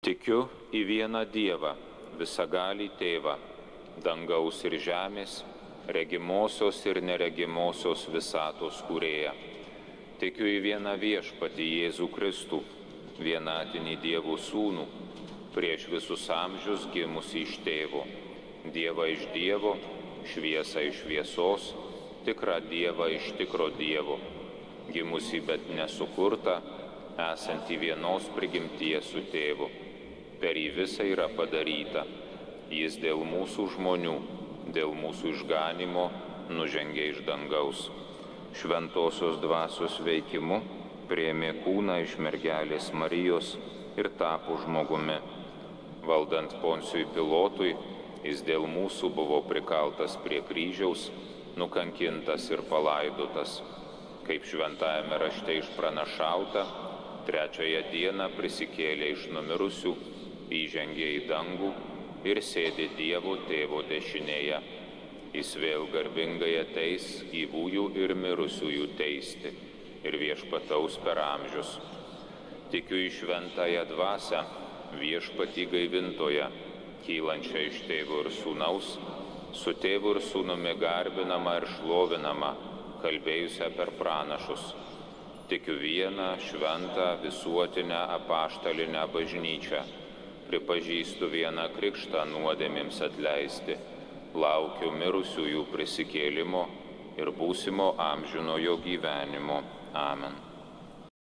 Tikiu į vieną Dievą, visagalį Tėvą, dangaus ir žemės, regimosios ir neregimosios visatos kūrėją. Tikiu į vieną Viešpatį Jėzų Kristų, vienatinį Dievo Sūnų, prieš visus amžius gimusį iš Tėvo, Dievą iš Dievo, šviesą iš šviesos, tikrą Dievą iš tikro Dievo, gimusį bet nesukurtą, esantį vienos prigimties su Tėvu. Per jį visa yra padaryta. Jis dėl mūsų žmonių, dėl mūsų išganimo nužengė iš dangaus. Šventosios dvasios veikimu priėmė kūną iš mergelės Marijos ir tapo žmogumi. Valdant Poncijui Pilotui, jis dėl mūsų buvo prikaltas prie kryžiaus, nukankintas ir palaidotas. Kaip šventajame rašte išpranašauta, trečiąją dieną prisikėlė iš numirusių, įžengė į dangų ir sėdi Dievo Tėvo dešinėje. Jis vėl garbingai ateis gyvųjų ir mirusiųjų teisti ir viešpataus per amžius. Tikiu į šventąją dvasią, viešpatį gaivintoją, kylančią iš Tėvo ir Sūnaus, su Tėvu ir Sūnumi garbinama ir šlovinama, kalbėjusią per pranašus. Tikiu vieną šventą visuotinę apaštalinę bažnyčią. Pripažįstu vieną krikštą nuodėmėms atleisti, laukiu mirusiųjų prisikėlimo ir būsimo amžinojo gyvenimo. Amen.